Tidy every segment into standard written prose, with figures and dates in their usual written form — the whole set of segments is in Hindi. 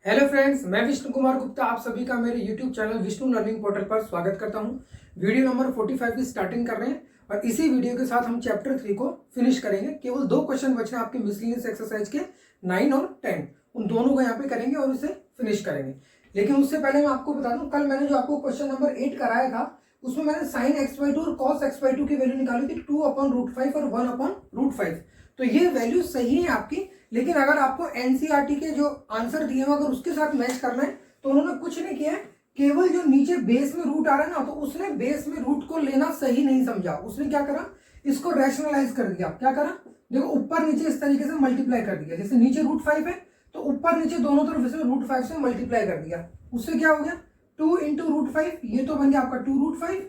हेलो फ्रेंड्स, मैं विष्णु कुमार गुप्ता आप सभी का मेरे YouTube channel Vishnu learning portal पर स्वागत करता हूं। वीडियो नंबर 45 की स्टार्टिंग कर रहे हैं और इसी वीडियो के साथ हम चैप्टर 3 को फिनिश करेंगे। केवल 2 क्वेश्चन बचे हैं आपके मिसलिनियस एक्सरसाइज के 9 और 10। उन दोनों को यहाँ पे करेंगे और उसे फिनिश करेंगे। लेकिन उससे पहले मैं आपको बता दूं, कल मैंने जो आपको क्वेश्चन नंबर 8 कराया था उसमें मैंने साइन x/2 और कॉस x/2 की वैल्यू निकाली थी 2/√5 और 1/√5। तो ये वैल्यू सही है आपकी, लेकिन अगर आपको एनसीईआरटी के जो आंसर दिए हैं अगर उसके साथ मैच करना है तो उन्होंने कुछ नहीं किया है। केवल जो नीचे बेस में रूट आ रहा है ना, तो उसने बेस में रूट को लेना सही नहीं समझा। उसने क्या करा, इसको रैशनलाइज कर दिया। क्या करा, देखो ऊपर नीचे इस तरीके से मल्टीप्लाई कर दिया। जैसे नीचे √5 है तो ऊपर नीचे दोनों तरफ इसमें √5 से मल्टीप्लाई कर दिया। उससे क्या हो गया, 2 × √5, ये तो बन गया आपका 2√5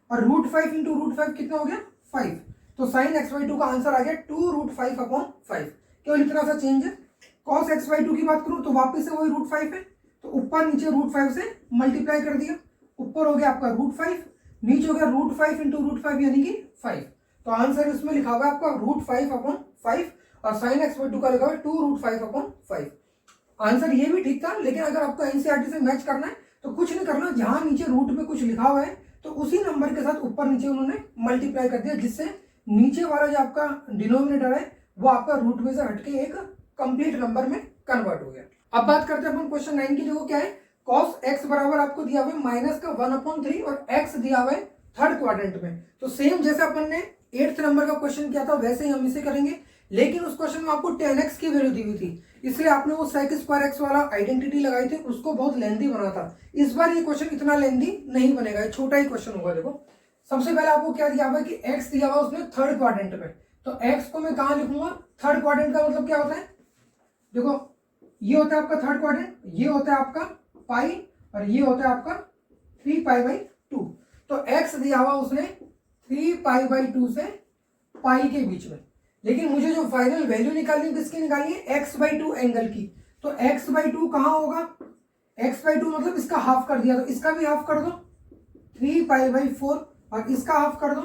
और √5 × √5 कितना हो गया 5। तो साइन x/2 का आंसर आ गया 2√5/5। केवल इतना सा चेंज है। cos x/2 की बात करूं तो वापस से वही √5 है, तो ऊपर नीचे √5 से मल्टीप्लाई कर दिया। ऊपर हो गया आपका √5, नीचे हो गया √5 × √5 यानी कि 5। तो आंसर इसमें लिखा हुआ है आपका √5/5 और साइन x/2 का लिखा हुआ है 2√5/5। आंसर ये भी ठीक था, लेकिन अगर आपको एनसीईआरटी से मैच करना है तो कुछ नहीं करना, जहां नीचे रूट में कुछ लिखा हुआ है तो उसी नंबर के साथ ऊपर नीचे उन्होंने मल्टीप्लाई कर दिया, जिससे नीचे वाला जो आपका डिनोमिनेटर है वो आपका रूट में से हटके एक कंप्लीट नंबर में कन्वर्ट हो गया। अब बात करते हैं अपन क्वेश्चन 9 की। देखो क्या है, cos x बराबर आपको दिया हुआ है -1/3 और x दिया हुआ है थर्ड क्वाड्रेंट में। तो सेम जैसे अपन ने 8th नंबर का क्वेश्चन किया था वैसे ही हम इसे करेंगे, लेकिन उस क्वेश्चन में आपको 10x की वैल्यू दी हुई थी, इसलिए आपने वो sec² x वाला आइडेंटिटी लगाई थी, उसको बहुत लेंथी बना था। इस बार ये क्वेश्चन इतना लेंथी नहीं बनेगा, ये छोटा ही क्वेश्चन होगा। देखो सबसे पहले आपको क्या दिया हुआ है कि x दिया हुआ उसने थर्ड क्वाड्रेंट में, तो x को मैं कहां लिखूंगा, थर्ड क्वाड्रेंट का मतलब क्या होता है, देखो ये होता है आपका थर्ड क्वाड्रेंट, ये होता है आपका पाई और ये होता है आपका 3π/2। तो x दिया हुआ उसने 3π/2 से पाई के बीच में, लेकिन मुझे जो फाइनल वैल्यू निकालनी है किसकी निकालनी है, x/2 एंगल की। तो x/2 कहां होगा, x/2 मतलब इसका हाफ कर दिया, तो इसका भी हाफ कर दो 3π/4 और इसका हाफ कर दो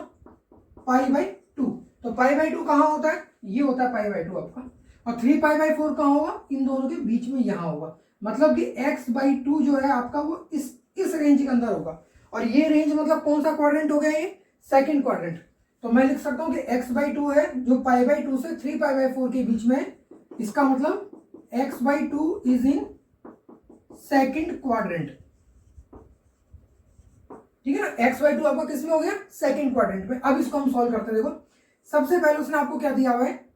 π/2। तो π/2 कहां होता है, ये होता है π/2 आपका, और 3π/4 कहां होगा, इन दोनों के बीच में यहां होगा। मतलब कि x/2 जो है आपका वो इस रेंज के अंदर होगा, और ये रेंज मतलब कौन सा क्वाड्रेंट हो गया, ये सेकंड क्वाड्रेंट। तो मैं लिख सकता हूं कि x/2 है जो π/2 से 3π/4 के बीच में है, इसका मतलब x/2 is in second quadrant. ठीक है ना, x/2 आपका किस में हो गया, सेकंड क्वाड्रेंट में। अब इसको हम सॉल्व करते हैं। देखो सबसे पहले उसने आपको क्या दिया हुआ है,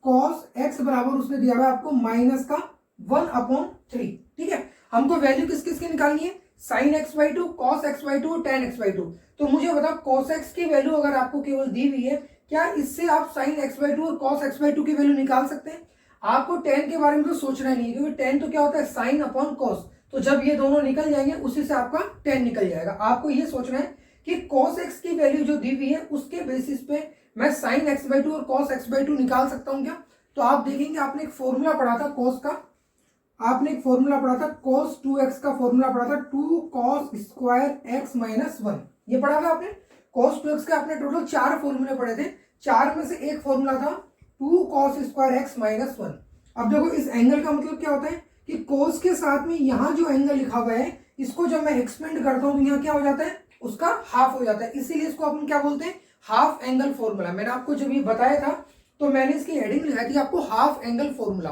cos x बराबर उसने दिया हुआ है आपको -1/3। ठीक है, हमको वैल्यू किस किस की निकालनी है, sin x/2, cos x/2 और tan x/2। तो मुझे बताओ cos x की वैल्यू अगर आपको केवल दी हुई है, क्या इससे आप sin x/2 और cos x/2 की वैल्यू निकाल सकते हैं। आपको tan के बारे में तो सोचना नहीं है, क्योंकि tan तो क्या होता है sin/cos। तो जब ये दोनों निकल जाएंगे उसी से आपका tan निकल जाएगा। आपको ये सोचना है कि cos x की वैल्यू जो दी हुई है उसके बेसिस पे मैं sin x/2 और cos x/2 निकाल सकता हूं क्या। तो आप देखेंगे आपने एक फॉर्मूला पढ़ा था cos का, आपने एक फॉर्मूला पढ़ा था cos 2x का फॉर्मूला पढ़ा था 2 cos² x - 1। ये पढ़ा था आपने। cos 2x के आपने टोटल 4 फॉर्मूले पढ़े थे, 4 में से एक फॉर्मूला था 2 cos² x - 1। अब देखो इस एंगल का मतलब क्या होता है कि cos के साथ में यहाँ जो एंगल लिखा हुआ है इसको जब मैं एक्सपेंड करता हूँ तो यहाँ क्या हो जाता है, उसका हाफ हो जाता है। इसीलिए इसको अपन क्या बोलते हैं, हाफ एंगल फॉर्मूला। मैंने आपको जब ये बताया था तो मैंने इसकी हेडिंग लिखाई थी आपको हाफ एंगल फॉर्मूला।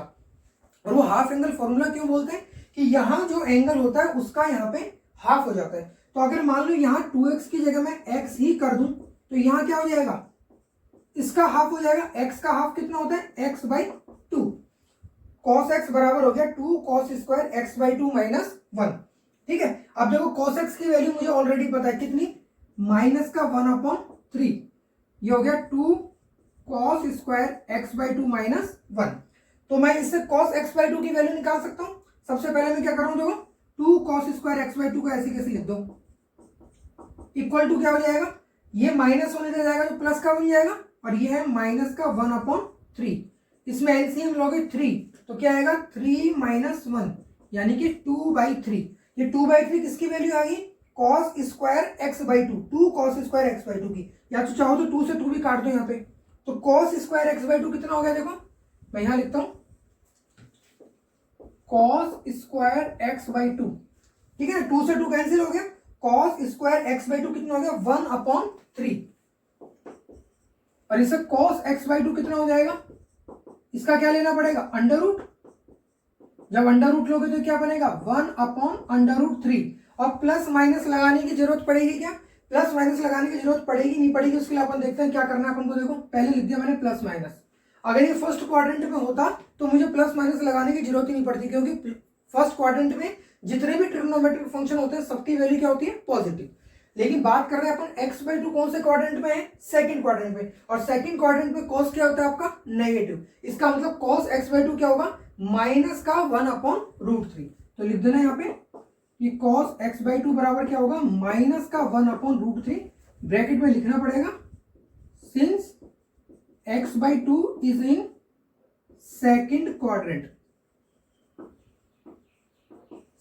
और वो हाफ एंगल फॉर्मूला क्यों बोलते हैं कि यहाँ जो एंगल होता है उसका यहाँ पे हाफ हो जाता है। तो अगर मान लो यहाँ 2x की जगह मैं x ही कर दूं तो यहाँ क्या हो जाएगा, इसका हाफ हो जाएगा। x का हाफ कितना होता है, x/2। cos x बराबर हो गया 2 cos² x/2 - 1। ठीक है, अब देखो cos x की वैल्यू मुझे ऑलरेडी पता है कितनी, -1/3। ये हो गया 2 cos² x/2 - 1। तो मैं इससे cos x/2 की वैल्यू निकाल सकता हूं। सबसे पहले मैं क्या कर रहा हूं, देखो 2 cos² x/2 को ऐसे कैसे लिख दो, इक्वल टू क्या हो जाएगा, ये माइनस होने दे जाएगा तो प्लस का बन जाएगा, और ये है -1/3। इसमें एलसीएम लोगे 3 तो क्या आएगा 3 - 1 यानी कि 2/3। ये 2/3 किसकी वैल्यू आएगी, cos² x/2, 2 cos² x/2 की। या तो चाहो तो 2 से 2 भी काट दो यहाँ पे, तो cos² x/2 कितना हो गया, देखो मैं यहां लिखता हूं cos square x by to, ठीक है, 2 से 2 कैंसिल हो गया, cos square x by to कितना हो गया 1/3, और इससे कॉस एक्स बाई टू कितना हो जाएगा, इसका क्या लेना पड़ेगा अंडर रूट, जब अंडर रूट लोगे तो क्या बनेगा 1/√3, और प्लस माइनस लगाने की जरूरत पड़ेगी क्या, प्लस माइनस लगाने की जरूरत पड़ेगी नहीं पड़ेगी, उसके लिए अपन देखते हैं क्या करना है अपन को। देखो पहले लिख दिया मैंने प्लस माइनस, अगर ये फर्स्ट क्वाड्रेंट में होता तो मुझे प्लस माइनस लगाने की जरूरत ही नहीं पड़ती, क्योंकि फर्स्ट क्वाड्रेंट में जितने भी ट्रिग्नोमेट्रिक फंक्शन होते हैं सबकी वैल्यू क्या होती है पॉजिटिव। लेकिन बात कर रहे हैं अपन एक्स बाई टू कौन से क्वाड्रेंट में है, सेकंड क्वाड्रेंट में, और सेकंड क्वाड्रेंट में कॉस क्या होता है आपका नेगेटिव, इसका मतलब कॉस एक्स बाई टू क्या होगा माइनस का 1/√3। तो लिख देना यहाँ पे कि कॉस एक्स बाई टू बराबर क्या होगा माइनस का 1/√3, ब्रैकेट में लिखना पड़ेगा since x by two is in second quadrant,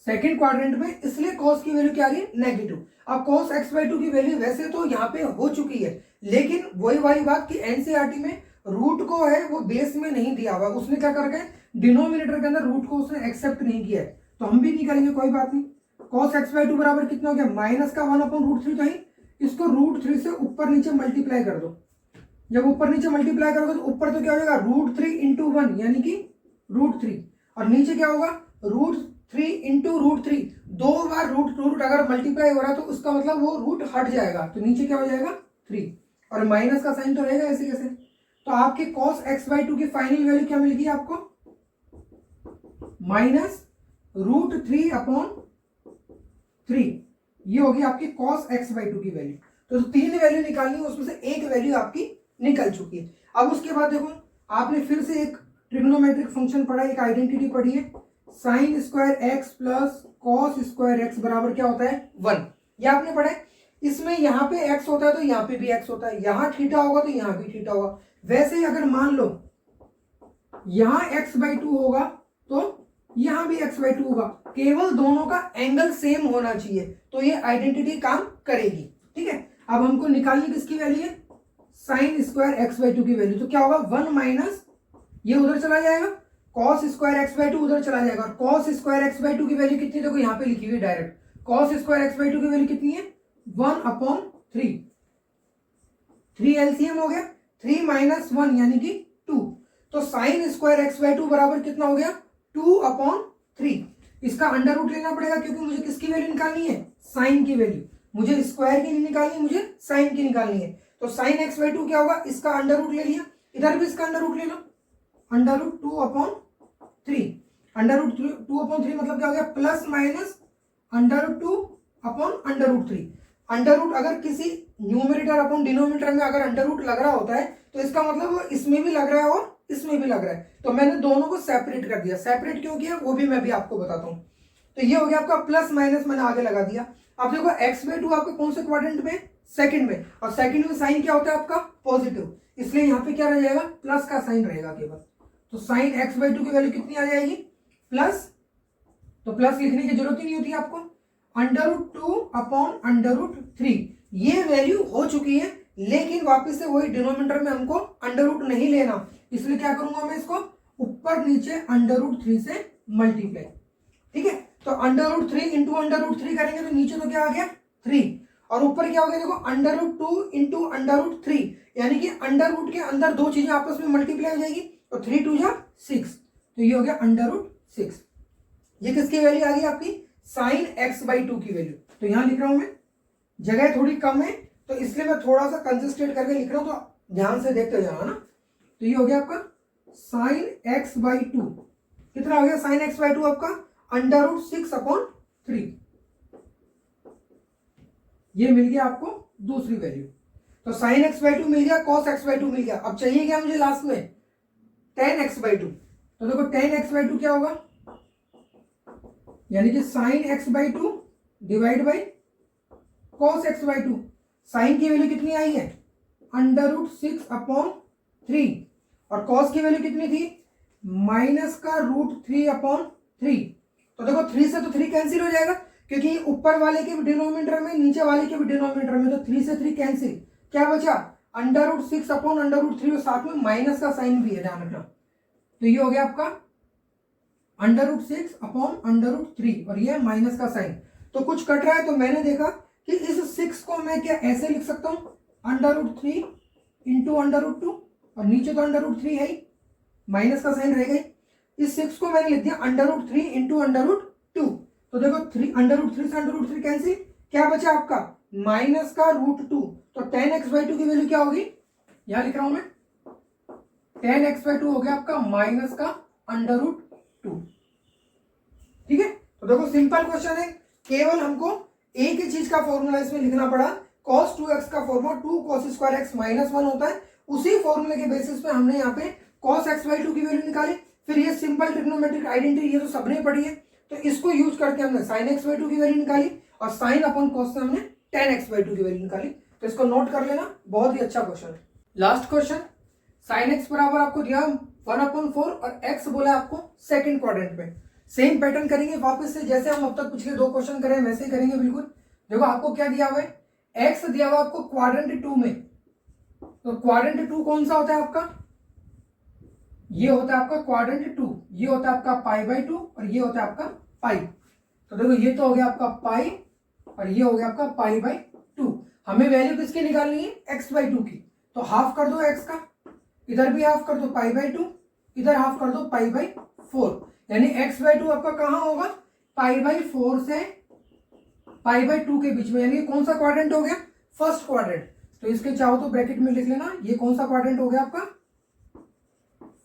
second quadrant में, इसलिए कॉस की वैल्यू क्या आ रही है नेगेटिव। अब कॉस एक्स बाई टू की वैल्यू वैसे तो यहाँ पे हो चुकी है, लेकिन वही वाली बात कि एनसीईआरटी में रूट को है वो बेस में नहीं दिया हुआ, उसने क्या करके डिनोमिनेटर के अंदर रूट को उसने एक्सेप्ट नहीं किया है, तो हम भी नहीं करेंगे, कोई बात नहीं। कॉस एक्स बाई टू बराबर कितना हो गया माइनस का 1/√3, तो ही इसको √3 से ऊपर नीचे मल्टीप्लाई कर दो, जब ऊपर नीचे मल्टीप्लाई करोगे तो ऊपर तो क्या हो जाएगा √3 × 1 यानी कि √3, और नीचे क्या होगा √3 × √3, 2 बार रूट अगर मल्टीप्लाई हो रहा है तो उसका मतलब वो रूट हट जाएगा, तो नीचे क्या हो जाएगा 3, और माइनस का साइन तो रहेगा ऐसे कैसे। तो आपके कॉस एक्स बाई टू की फाइनल वैल्यू क्या मिलेगी आपको -√3/3, ये होगी आपकी कॉस एक्स बाई टू की वैल्यू। तो 3 वैल्यू निकालनी है, उसमें से एक वैल्यू आपकी निकल चुकी है। अब उसके बाद देखो आपने फिर से एक ट्रिग्नोमेट्रिक फंक्शन पढ़ा, एक आइडेंटिटी पढ़ी है, sine square x plus cos square x बराबर क्या होता है 1, ये आपने पढ़ा है। इसमें यहाँ पे x होता है तो यहाँ पे भी x होता है, यहाँ थीटा होगा तो यहाँ भी थीटा होगा। वैसे ही अगर मान लो यहाँ x बाई टू होगा तो यहाँ भी x बाई टू होगा, केवल दोनों का एंगल सेम होना चाहिए, तो ये आइडेंटिटी काम करेगी, ठीक है। अब हमको निकालनी किसकी वैल्यू है sine square x by to की वैल्यू, तो क्या होगा 1 माइनस ये उधर चला जाएगा, cos square x by to उधर चला जाएगा, और cos square x by to की वैल्यू कितनी देखो यहाँ पे लिखी हुई direct, cos square x by to की वैल्यू कितनी है 1/3, 3 एलसीएम हो गया, 3 - 1 यानी कि 2, तो sine square x by to बराबर कितना हो गया 2/3। इसका अंडर रूट लेना पड़ेगा क्योंकि मुझे किसकी वैल्यू निकालनी है साइन की वैल्यू, मुझे स्क्वायर की नहीं निकालनी, मुझे साइन की निकालनी है। तो साइन एक्स बाई टू क्या होगा, इसका अंडर रूट ले लिया, इधर भी इसका अंडर रूट ले लो, अंडर रूट 2/3, अंडर रूट 2/3 मतलब क्या हो गया plus minus under root 2/√3। Under root अगर किसी न्यूमरेटर अपॉन डिनोमिनेटर में अगर अंडर रूट लग रहा होता है तो इसका मतलब वो इसमें भी लग रहा है और इसमें भी लग रहा है, तो मैंने दोनों को सेपरेट कर दिया। सेपरेट क्यों किया वो भी मैं भी आपको बताता हूँ। तो ये हो गया आपका प्लस माइनस मैंने आगे लगा दिया। अब देखो एक्स बाई टू आपका कौन से क्वाड्रेंट में सेकंड में, और सेकंड में साइन क्या होता है आपका पॉजिटिव, इसलिए यहाँ पे क्या रह जाएगा प्लस का साइन रहेगा केवल। तो साइन एक्स बाई टू की वैल्यू कितनी आ जाएगी प्लस, तो प्लस लिखने की जरूरत ही नहीं होती आपको, √2/√3 ये वैल्यू हो चुकी है, लेकिन वापस से वही डिनोमिनेटर में हमको अंडर रूट नहीं लेना, इसलिए क्या करूंगा मैं इसको ऊपर नीचे √3 से मल्टीप्लाई, ठीक है। तो √3 × √3 करेंगे तो नीचे तो क्या आ गया 3, और ऊपर क्या हो गया देखो √2 × √3, यानी कि अंडर रूट के अंदर दो चीजें आपस में मल्टीप्लाई हो जाएगी, तो 3 2 6, तो ये हो गया √6। ये किसकी वैल्यू आ गई आपकी साइन एक्स बाई टू की वैल्यू। तो यहां लिख रहा हूं मैं, जगह थोड़ी कम है तो इसलिए मैं थोड़ा सा कंसिस्टेंट करके लिख रहा हूं, तो ध्यान से देखते जाना ना। तो ये हो गया आपका साइन एक्स बाई टू, कितना हो गया साइन एक्स बाई टू आपका √6/3, ये मिल गया आपको दूसरी वैल्यू। तो साइन एक्स बाई टू मिल गया, कॉस एक्स बाई टू मिल गया। अब चाहिए क्या मुझे लास्ट में टेन एक्स बाई टू, तो देखो टेन एक्स बाई टू क्या होगा, यानी कि sine x by two divide by cos x by two. Sine की वैल्यू कितनी आई है √6/3, और कॉस की वैल्यू कितनी थी माइनस का √3/3। तो देखो 3 से तो 3 कैंसिल हो जाएगा, क्योंकि ऊपर वाले के भी डिनोमिनेटर में नीचे वाले के भी डिनोमिनेटर में, तो 3 से 3 कैंसिल, क्या बचा √6/√3, और साथ में माइनस का साइन भी है ध्यान रखना। तो ये हो गया आपका √6/√3 और ये माइनस का साइन, तो कुछ कट रहा है। तो मैंने देखा कि इस 6 को मैं क्या ऐसे लिख सकता हूं, √3 इंटू √2, और नीचे तो √3 है ही, माइनस का साइन रहेगा ही। इस 6 को मैंने लिख दिया √3 इंटू √2। तो देखो √3 से √3 कैंसिल, क्या बचा आपका माइनस का √2। तो 10x/2 की वैल्यू क्या होगी, यहां लिख रहा हूं मैं, 10x/2 हो गया आपका माइनस का √2। ठीक है, तो देखो सिंपल क्वेश्चन है, केवल हमको एक ही चीज का फॉर्मूला इसमें लिखना पड़ा। cos 2x का formula 2 cos square x minus 1 होता है, उसी फॉर्मूले के बेसिस पे हमने यहाँ पे cos x/2 की वैल्यू निकाली। फिर ये सिंपल ट्रिग्नोमेट्रिक आइडेंटिटी, ये तो सबने पढ़ी है, तो इसको यूज करके हमने sin x/2 की वैल्यू निकाली, और sin अपॉन cos से हमने 10x/2 की वैल्यू निकाली। तो इसको नोट कर लेना, बहुत ही अच्छा क्वेश्चन है। लास्ट क्वेश्चन, sin x बराबर आपको दिया 1/4 और x बोला आपको सेकंड क्वाड्रेंट में। सेम पैटर्न करेंगे वापस से, जैसे हम अब तक पिछले 2 क्वेश्चन करें वैसे ही करेंगे बिल्कुल। देखो आपको क्या दिया हुआ है, x दिया हुआ आपको क्वाड्रेंट 2 में, तो क्वाड्रेंट 2 कौन सा होता है आपका, ये होता है आपका क्वाड्रेंट 2, ये होता है आपका π/2 और ये होता है आपका पाई। तो देखो ये तो हो गया आपका पाई और ये हो गया आपका π/2। हमें वैल्यू किसकी निकालनी है, x/2 की, तो हाफ कर दो x का, इधर भी हाफ कर दो π/2, इधर हाफ कर दो π/4, यानी x/2 आपका कहां होगा, π/4 से π/2 के बीच में, यानी कौन सा क्वाड्रेंट हो गया, फर्स्ट क्वाड्रेंट। तो इसके चाहो तो ब्रैकेट में लिख लेना, ये कौन सा क्वाड्रेंट हो गया आपका,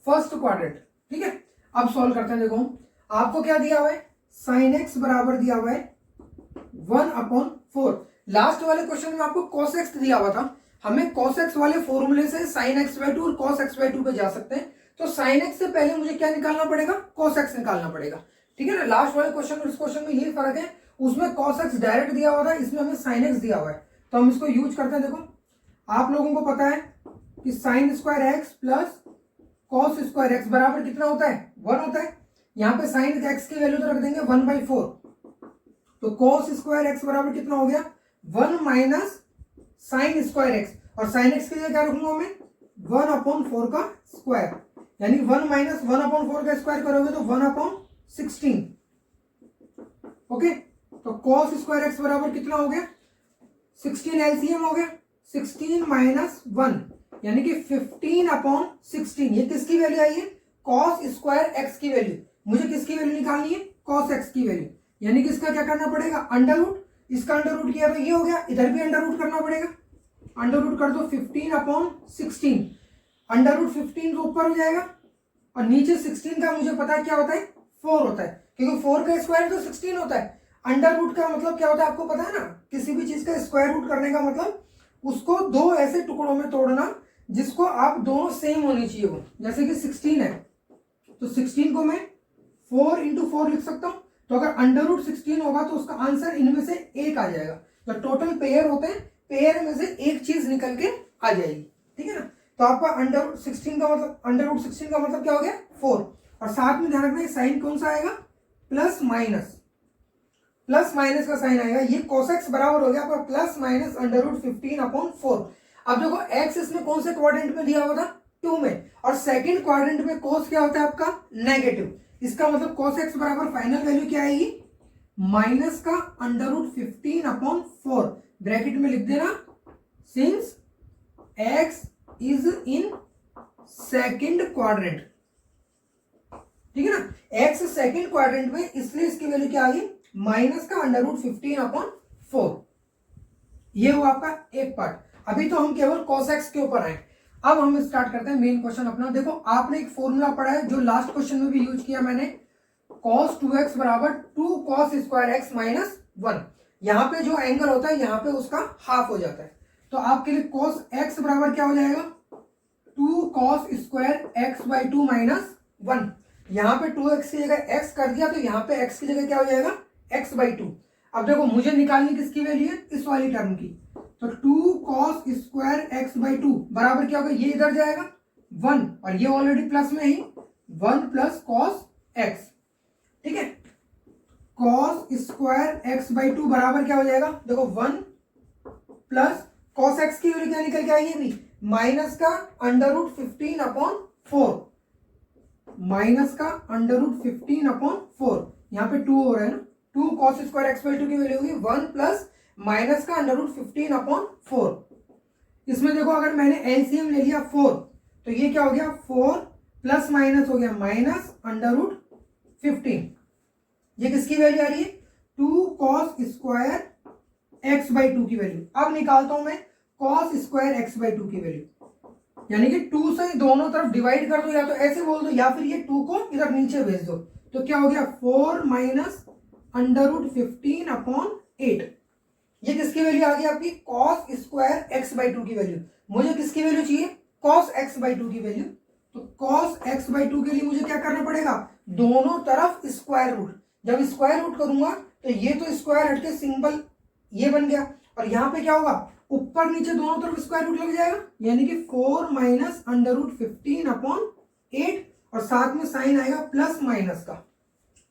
फर्स्ट क्वाड्रेंट। ठीक है, अब सॉल्व करते हैं। देखो आपको क्या दिया हुआ है, sin x बराबर दिया हुआ है 1/4। लास्ट वाले क्वेश्चन में आपको cos x दिया हुआ था, हमें cos x वाले फॉर्मूले से sin x/2 और cos x/2 पे जा सकते हैं। तो sin x से पहले मुझे क्या निकालना पड़ेगा, cos x निकालना पड़ेगा। ठीक है ना, लास्ट वाले क्वेश्चन और इस क्वेश्चन में ये फर्क है, उसमें cos x डायरेक्ट दिया हुआ था, इसमें हमें sin x दिया हुआ है, तो हम इसको यूज करते हैं। देखो आप लोगों को पता है कि sin square x plus cos square x बराबर कितना होता है, 1 होता है। यहाँ पे sin x की वैल्यू तो रख देंगे 1/4, तो cos स्क्वायर x बराबर कितना हो गया, 1 माइनस sin स्क्वायर x, और sin x के लिए क्या रखूंगा मैं, 1/4 का स्क्वायर, यानी 1 माइनस 1/4 का स्क्वायर करोगे तो 1/16। ओके, तो cos स्क्वायर x बराबर कितना हो गया, 16 एलसीएम हो गया, 16 माइनस 1 यानी कि 15/16। ये किसकी वैल्यू आई है, cos स्क्वायर x की वैल्यू। मुझे किसकी वैल्यू निकालनी है, cos x की वैल्यू, यानी कि इसका क्या करना पड़ेगा, अंडर रूट, इसका अंडर रूट किया तो ये हो गया, इधर भी अंडर रूट करना पड़ेगा, अंडर रूट कर दो 15/16, अंडर रूट 15 तो ऊपर हो जाएगा, और नीचे 16 का मुझे पता है क्या होता है, 4 होता है, क्योंकि 4 का स्क्वायर तो 16 होता है। अंडर रूट का मतलब क्या होता है आपको पता है ना, किसी भी चीज का स्क्वायर रूट करने का मतलब उसको 2 ऐसे टुकड़ों में तोड़ना जिसको आप दोनों सेम होनी चाहिए हो। जैसे कि 16 है, तो 16 को मैं 4 × 4 लिख सकता हूं, तो अगर अंडर रूट 16 होगा तो उसका आंसर इनमें से एक आ जाएगा। तो टोटल पेयर होते हैं, पेयर में से एक चीज निकल के आ जाएगी। ठीक है ना, तो आपका अंडर रूट 16 का मतलब, अंडर रूट 16 का मतलब क्या हो गया, 4, और साथ में ध्यान रखना साइन कौन सा आएगा, प्लस माइनस, प्लस माइनस का साइन आएगा। ये cos x बराबर हो गया आपका प्लस माइनस अंडर रूट 15/4। अब देखो x इसमें कौन से क्वाड्रेंट में दिया हुआ था, 2 में, और सेकंड क्वाड्रेंट में cos क्या होता है आपका, नेगेटिव। इसका मतलब cos x बराबर फाइनल वैल्यू क्या आएगी, माइनस का अंडर रूट 15/4। ब्रैकेट में लिख देना, since x is in second quadrant. ठीक है ना, x सेकंड क्वाड्रेंट में, इसलिए इसकी वैल्यू क्या आ गई, माइनस का अंडर रूट 15/4। ये हुआ आपका एक पार्ट। अभी तो हम केवल cos x के ऊपर आए। अब हम स्टार्ट करते हैं मेन क्वेश्चन अपना। देखो आपने एक फॉर्मूला पढ़ा है जो लास्ट क्वेश्चन में भी यूज किया मैंने, cos 2x बराबर 2 cos स्क्वायर x माइनस 1। यहाँ पे जो एंगल होता है यहाँ पे उसका हाफ हो जाता है, तो आपके लिए cos x बराबर क्या हो जाएगा, 2 cos स्क्वायर x/2 माइनस 1। यहाँ पे 2x की जगह x कर दिया, तो यहाँ पे x की जगह क्या हो जाएगा, x/2। अब देखो मुझे निकालनी किसकी वैल्यू है, इस वाली टर्म की, तो 2 cos स्क्वायर x/2 बराबर क्या होगा, ये इधर जाएगा 1, और ये ऑलरेडी प्लस में ही 1 प्लस cos x। ठीक है, cos स्क्वायर x/2 बराबर क्या हो जाएगा, देखो 1 प्लस cos x की वैल्यू क्या निकल के आएगी, माइनस का अंडर रूट 15/4 माइनस का √15/4, यहाँ पे 2 हो रहा है ना, 2 cos स्क्वायर x/2 की वैल्यू होगी 1 प्लस माइनस का √15/4। इसमें देखो अगर मैंने एलसीएम ले लिया 4, तो ये क्या हो गया 4 प्लस माइनस हो गया माइनस √15। ये किसकी वैल्यू आ रही है 2 cos स्क्वायर x/2 की वैल्यू। अब निकालता हूं मैं cos स्क्वायर x/2 की वैल्यू, यानी कि 2 से दोनों तरफ डिवाइड कर दो, या तो ऐसे बोल दो या फिर ये 2 को इधर नीचे भेज दो। तो क्या हो गया 4 माइनस √15/8। ये किसकी वैल्यू आ गई आपकी cos स्क्वायर x/2 की वैल्यू। मुझे किसकी वैल्यू चाहिए cos x/2 की वैल्यू। तो cos x/2 के लिए मुझे क्या करना पड़ेगा, दोनों तरफ स्क्वायर रूट। जब स्क्वायर रूट करूंगा तो ये तो स्क्वायर हटके सिंपल ये बन गया, और यहां पे क्या होगा ऊपर नीचे दोनों तरफ स्क्वायर रूट लग जाएगा, यानी कि 4 माइनस √15/8, और साथ में साइन आएगा प्लस माइनस का।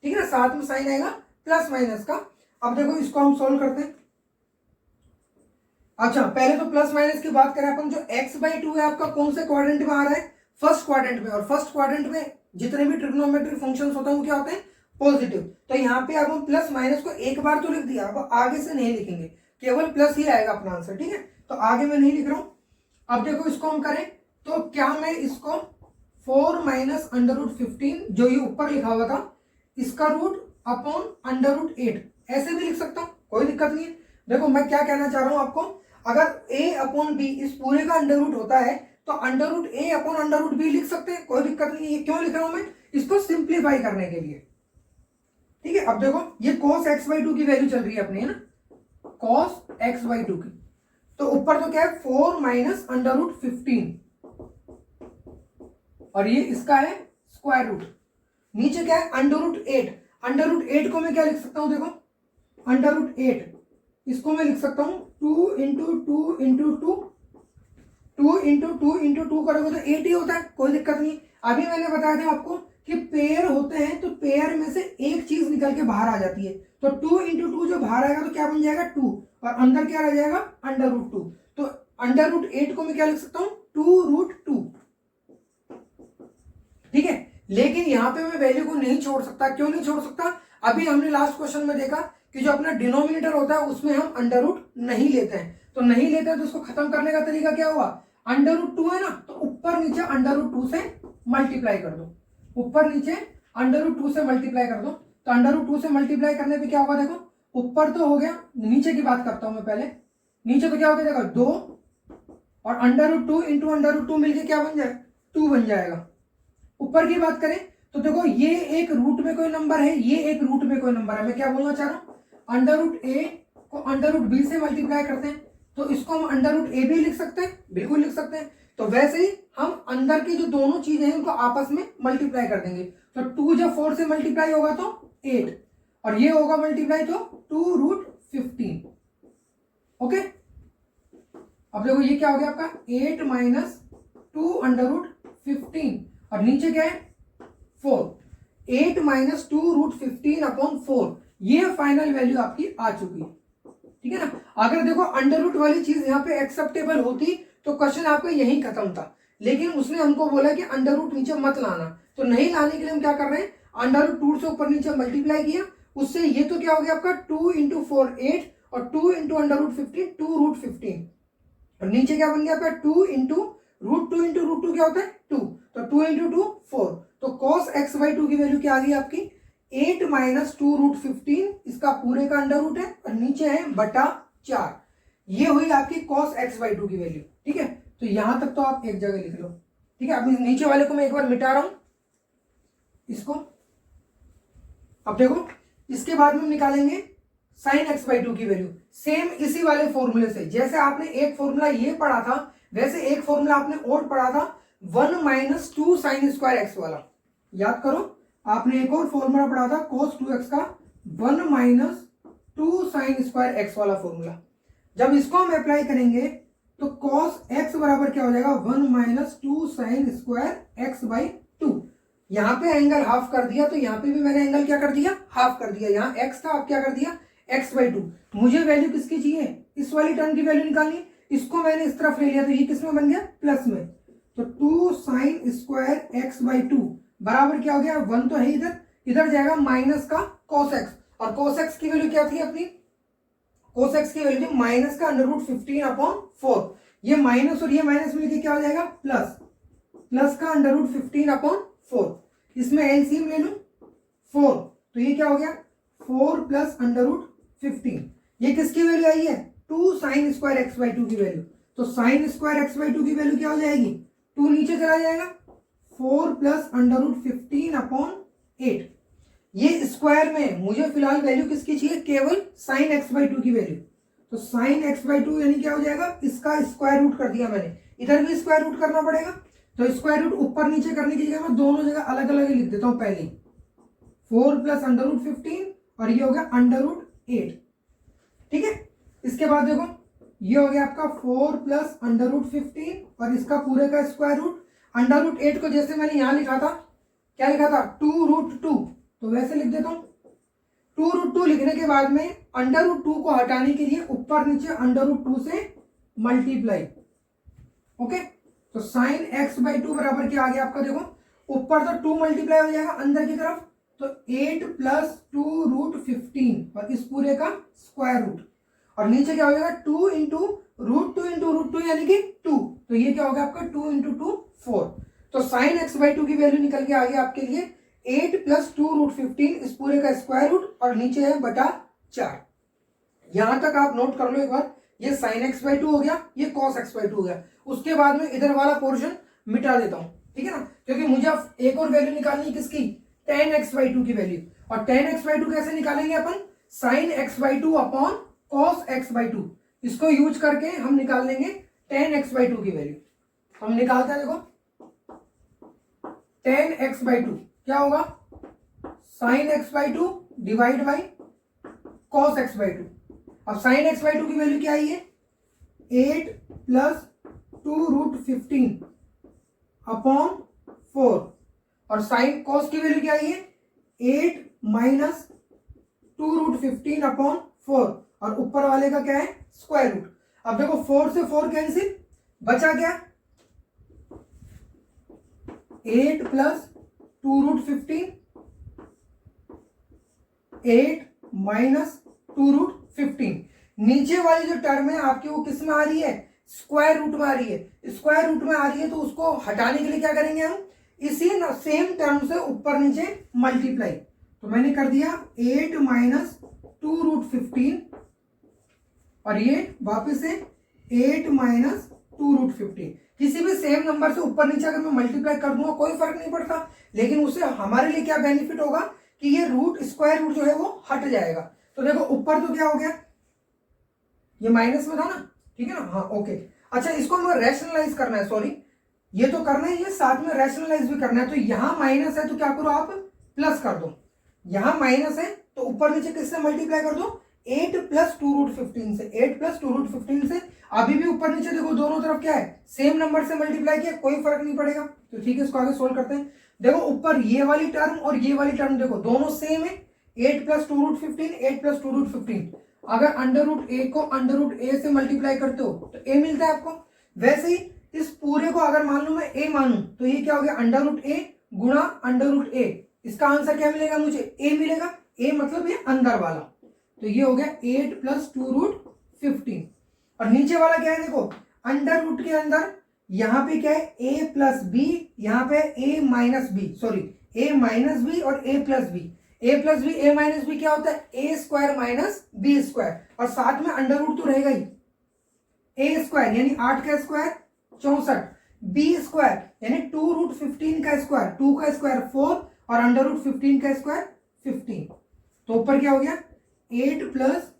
ठीक है ना, साथ में साइन आएगा प्लस माइनस का। अब देखो इसको हम सोल्व करते हैं। अच्छा पहले तो प्लस माइनस की बात करें अपन, जो x/2 है आपका कौन से क्वाड्रेंट में आ रहा है, फर्स्ट क्वाड्रेंट में, और फर्स्ट क्वाड्रेंट में जितने भी ट्रिग्नोमेट्रिक फंक्शंस होते हैं वो क्या होते हैं पॉजिटिव। तो यहाँ पे अब हम प्लस माइनस को एक बार तो लिख दिया, अब आगे से नहीं लिखेंगे, केवल प्लस ही आएगा अपना आंसर। ठीक है, तो आगे मैं नहीं लिख रहा हूं। अब देखो इसको हम करें तो क्या मैं इसको 4 माइनस √15 जो ये ऊपर लिखा हुआ था इसका रूट अपॉन √8 ऐसे भी लिख सकता हूं, कोई दिक्कत नहीं है। देखो मैं क्या कहना चाह रहा हूं आपको, अगर a/b इस पूरे का अंडर रूट होता है तो √a/√b लिख सकते हैं, कोई दिक्कत नहीं है। ये क्यों लिख रहा हूं मैं, इसको सिंप्लीफाई करने के लिए। ठीक है, अब देखो ये cos x/2 की वैल्यू चल रही है अपनी, है ना, cos x/2 की। तो ऊपर तो क्या है 4 माइनस √15, और ये इसका है स्क्वायर रूट। नीचे क्या है √8। √8 को मैं क्या लिख सकता हूं, देखो √8 इसको मैं लिख सकता हूं 2 इंटू 2 इंटू 2, 2 इंटू 2 इंटू 2 करोगे तो 8 ही होता है, कोई दिक्कत नहीं। अभी मैंने बताया था आपको कि पेयर होते हैं तो पेयर में से एक चीज निकल के बाहर आ जाती है, तो 2 इंटू 2 जो बाहर आएगा तो क्या बन जाएगा 2, और अंदर क्या रह जाएगा √2। तो √8 को मैं क्या लिख सकता हूं 2√2। ठीक है, लेकिन यहां पे मैं वैल्यू को नहीं छोड़ सकता। क्यों नहीं छोड़ सकता, अभी हमने लास्ट क्वेश्चन में देखा कि जो अपना डिनोमिनेटर होता है उसमें हम √, नहीं लेते हैं। तो नहीं लेते हैं तो उसको खत्म करने का तरीका क्या हुआ, √2 है ना, तो ऊपर नीचे √2 से मल्टीप्लाई कर दो, ऊपर नीचे √2 से मल्टीप्लाई कर दो। तो √2 से मल्टीप्लाई करने पे क्या होगा, देखो ऊपर तो हो गया, नीचे की बात करता हूं मैं पहले। नीचे तो क्या हो गया, देखो 2 और √2 इंटू √2 मिलके क्या बन जाए 2 बन जाएगा। ऊपर की बात करें तो देखो ये एक रूट में कोई नंबर है, ये एक रूट में कोई नंबर है। मैं क्या बोलना चाह रहा हूं, √a को √b से मल्टीप्लाई करते हैं तो इसको हम √a भी लिख सकते हैं, बिल्कुल लिख सकते हैं। तो वैसे ही हम अंदर की जो दोनों चीजें हैं उनको आपस में मल्टीप्लाई कर देंगे। तो 2 जब 4 से मल्टीप्लाई होगा तो 8, और ये होगा मल्टीप्लाई तो 2√15। ओके, अब देखो ये क्या हो गया आपका 8 माइनस 2√15, और नीचे क्या है 4, 8 माइनस 2√15/4। ये फाइनल वैल्यू आपकी आ चुकी है। ठीक है ना, अगर देखो अंडर वाली चीज यहाँ पे एक्सेप्टेबल होती तो क्वेश्चन आपका यही खत्म था, लेकिन उसने हमको बोला कि अंडर नीचे मत लाना। तो नहीं लाने के लिए हम क्या कर रहे हैं, √2 से ऊपर नीचे मल्टीप्लाई किया, उससे ये तो क्या हो गया आपका 2 इंटू 4 8, और 2 इंटू √15 2√15, और नीचे क्या बन गया आपका 2 इंटू √2 इंटू √2 क्या होता है 2, तो 2 इंटू 2 4। तो cos x/2 की वैल्यू क्या आ गई आपकी 8 माइनस 2√15, इसका पूरे का अंडर रूट है, और नीचे है बटा 4। ये हुई आपकी cos x/2 की वैल्यू। ठीक है, तो यहां तक तो आप एक जगह लिख लो। ठीक है, अब नीचे वाले को मैं एक बार मिटा रहा हूं इसको। अब देखो इसके बाद में निकालेंगे sin x/2 की वैल्यू, सेम इसी वाले फॉर्मूले से। जैसे आपने एक फॉर्मूला ये पढ़ा था वैसे एक फॉर्मूला आपने और पढ़ा था 1 माइनस 2 sin स्क्वायर x वाला, याद करो। आपने एक और फॉर्मूला पढ़ा था cos 2x का 1 माइनस 2 sin स्क्वायर x वाला फॉर्मूला। जब इसको हम अप्लाई करेंगे तो cos x बराबर क्या हो जाएगा 1 माइनस 2 sin स्क्वायर x/2। यहां पे एंगल हाफ कर दिया, तो यहां पे भी मैंने एंगल क्या कर दिया हाफ कर दिया। यहां x था, अब क्या कर दिया x/2। मुझे वैल्यू किसकी चाहिए, इस वाली टर्म की वैल्यू निकालनी, इसको मैंने इस तरफ ले लिया, तो ये किस में बन गया प्लस में। तो 2 sin स्क्वायर x/2 बराबर क्या हो गया, 1 तो है इधर, इधर जाएगा माइनस का cos x, और cos x की वैल्यू क्या थी अपनी, cos x की वैल्यू थी माइनस का √15/4। ये माइनस और ये माइनस मिलके क्या हो जाएगा, प्लस, प्लस का √15/4। इसमें एलसीएम ले लूं 4, तो ये क्या हो गया 4 प्लस √15। ये किसकी वैल्यू आई है, 2 sin स्क्वायर x/2 की वैल्यू। तो sin स्क्वायर x/2 की वैल्यू क्या हो जाएगी, 2 नीचे चला जाएगा, 4 प्लस √15/8। ये स्क्वायर में मुझे फिलहाल वैल्यू किसकी चाहिए, केवल sin x/2 की वैल्यू। तो sin x/2 यानी क्या हो जाएगा, इसका स्क्वायर रूट कर दिया मैंने, इधर भी स्क्वायर रूट करना पड़ेगा। तो स्क्वायर रूट ऊपर नीचे करने की जगह मैं दोनों जगह अलग अलग लिख देता हूं पहले, 4 प्लस √15 और ये हो गया √8। ठीक है, इसके बाद देखो ये हो गया आपका 4 प्लस √15 और इसका पूरे का स्क्वायर रूट। √8 को जैसे मैंने यहां लिखा था, क्या लिखा था, 2√2, तो वैसे लिख देता हूं। 2√2 लिखने के बाद में √2 को हटाने के लिए ऊपर नीचे √2 से मल्टीप्लाई। ओके, तो sin x/2 बराबर क्या आ गया आपका, देखो ऊपर तो 2 मल्टीप्लाई हो जाएगा अंदर की तरफ, तो 8 प्लस 2√15 और इस पूरे का स्क्वायर रूट, और नीचे क्या हो जाएगा 2 इंटू √2 यानी कि 2, तो ये क्या हो गया आपका 2 इंटू 2 4। तो sin x/2 की वैल्यू निकल के आ गया आपके लिए 8 प्लस 2√15 इस पूरे का स्क्वायर रूट और नीचे है बटा 4। यहां तक आप नोट कर लो एक बार, ये sin x/2 हो गया, ये cos x/2 हो गया। उसके बाद में इधर वाला पोर्शन मिटा देता हूं, ठीक है ना, क्योंकि मुझे अब एक और वैल्यू निकालनी है किसकी, tan x/2 की वैल्यू। और tan x/2 कैसे निकालेंगे अपन, sin x/2 upon cos x/2, इसको यूज करके हम निकाल लेंगे tan x/2 की वैल्यू। हम निकालते हैं, देखो tan x/2 क्या होगा, sin x/2 divide by cos x/2। अब sin x/2 की वैल्यू क्या आई है, 8 प्लस 2√15 अपॉन 4, और साइन cos की वैल्यू क्या आई है, 8 माइनस 2√15 अपॉन 4, और ऊपर वाले का क्या है, स्क्वायर रूट। अब देखो 4 से 4 कैंसिल, बचा क्या, 8 प्लस 2√15, 8 माइनस 2√15। नीचे वाली जो टर्म है आपकी वो किस में आ रही है, स्क्वायर रूट में आ रही है। स्क्वायर रूट में आ रही है तो उसको हटाने के लिए क्या करेंगे हम, इसी सेम टर्म से ऊपर नीचे मल्टीप्लाई। तो मैंने कर दिया 8 माइनस 2√15 और ये वापस से 8 माइनस 2√15। किसी भी सेम नंबर से ऊपर नीचे अगर मैं मल्टीप्लाई कर दूंगा कोई फर्क नहीं पड़ता, लेकिन उससे हमारे लिए क्या बेनिफिट होगा कि ये रूट, स्क्वायर रूट जो है वो हट जाएगा। तो देखो ऊपर तो क्या हो गया, ये माइनस में था ना, ठीक है ना, हाँ ओके। अच्छा, इसको हमें रैशनलाइज करना है, सॉरी ये तो करना ही है, साथ में रैशनलाइज भी करना है। तो यहां माइनस है तो क्या करो आप, प्लस कर दो। यहां माइनस है तो ऊपर नीचे किससे मल्टीप्लाई कर दो, 8 प्लस 2√15 से। 8 प्लस 2√15 से अभी भी ऊपर नीचे देखो दोनों तरफ क्या है, सेम नंबर से मल्टीप्लाई किया, कोई फर्क नहीं पड़ेगा। तो ठीक है, इसको आगे सोल्व करते हैं। देखो ऊपर ये वाली टर्म और ये वाली टर्म देखो दोनों सेम है, 8 प्लस 2√15, 8 प्लस 2√15। अगर √a को √a से मल्टीप्लाई करते हो तो a मिलता है आपको। वैसे ही इस पूरे को अगर मान लो मैं a मानूं तो ये क्या हो गया, √a गुणा √a। इसका आंसर क्या मिलेगा मुझे, a मिलेगा। a मतलब ये अंदर वाला, तो ये हो गया 8 प्लस 2√15। और नीचे वाला क्या है, देखो अंडर रूट के अंदर यहाँ पे क्या है, a प्लस बी, यहाँ पे a minus b, sorry a minus b और a plus b. a plus b, a minus b क्या होता है, a square minus b square, और साथ में अंडर रूट तो रहेगा ही। a स्क्वायर यानी 8 का स्क्वायर 64, बी स्क्वायर यानी 2√15 का स्क्वायर, 2 का स्क्वायर 4 और अंडर रूट 15 का स्क्वायर 15। तो ऊपर क्या हो गया, 8 प्लस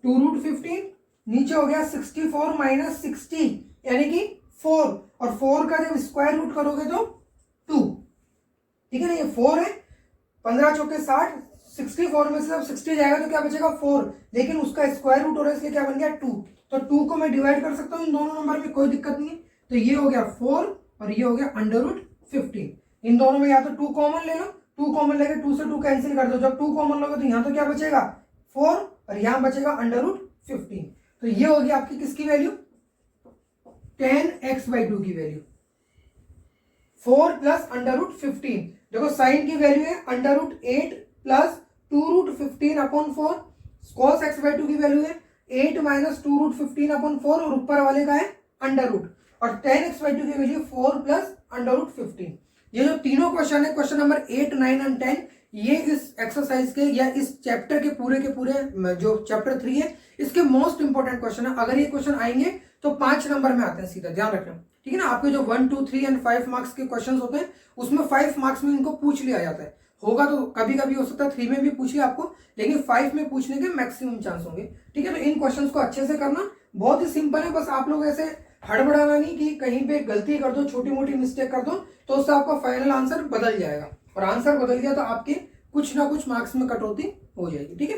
2√15, नीचे हो गया 64 माइनस 60 यानी कि 4, और 4 का जब स्क्वायर रूट करोगे तो 2, ठीक है ना, ये 4 है, 15 चौके 60, 64 में से जब 60 जाएगा तो क्या बचेगा 4, लेकिन उसका स्क्वायर रूट हो रहा है इसलिए क्या बन गया 2। तो 2 को मैं डिवाइड कर सकता हूँ इन दोनों नंबर में, कोई दिक्कत नहीं है। तो ये हो गया 4 और ये हो गया अंडर रूट 15। इन दोनों में या तो 2 कॉमन ले लो, 2 कॉमन लेके 2 से 2 कैंसिल कर दो। जब 2 कॉमन लोगे तो यहाँ तो क्या बचेगा 4 और यहाँ बचेगा अंडर रूट 15। तो ये होगी आपकी किसकी वैल्यू, tan x/2 की वैल्यू। 4 plus under root 15। देखो साइन की वैल्यू है under root 8 plus 2 root 15 upon 4। Cos x by 2 की वैल्यू है 8 माइनस 2 रूट 15 अपॉन 4 और ऊपर वाले का है अंडर रूट। और टेन एक्स बाई 2 की वैल्यू 4 प्लस अंडर रूट 15। ये जो तीनों क्वेश्चन है, क्वेश्चन नंबर 8, 9 एंड 10, ये इस एक्सरसाइज के या इस चैप्टर के पूरे जो चैप्टर 3 है इसके मोस्ट इंपॉर्टेंट क्वेश्चन है। अगर ये क्वेश्चन आएंगे तो 5 नंबर में आते हैं सीधा, ध्यान रखना, ठीक है ना। आपके जो 1, 2, 3 एंड 5 मार्क्स के क्वेश्चन होते हैं उसमें 5 मार्क्स में इनको पूछ लिया जाता है। होगा तो कभी कभी हो सकता है 3 में भी पूछ लिया आपको, लेकिन 5 में पूछने के मैक्सिमम चांस होंगे, ठीक है। तो इन क्वेश्चंस को अच्छे से करना, बहुत ही सिंपल है। बस आप लोग ऐसे हड़बड़ाना नहीं कि कहीं पे गलती कर दो, छोटी मोटी मिस्टेक कर दो तो उससे आपका फाइनल आंसर बदल जाएगा, और आंसर बदल गया तो आपके कुछ ना कुछ मार्क्स में कटौती हो जाएगी, ठीक है।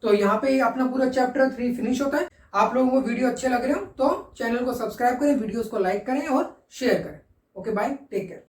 तो यहाँ पे अपना पूरा चैप्टर 3 फिनिश होता है। आप लोगों को वीडियो अच्छे लग रहे हो तो चैनल को सब्सक्राइब करें, वीडियोस को लाइक करें और शेयर करें। Okay bye, take care.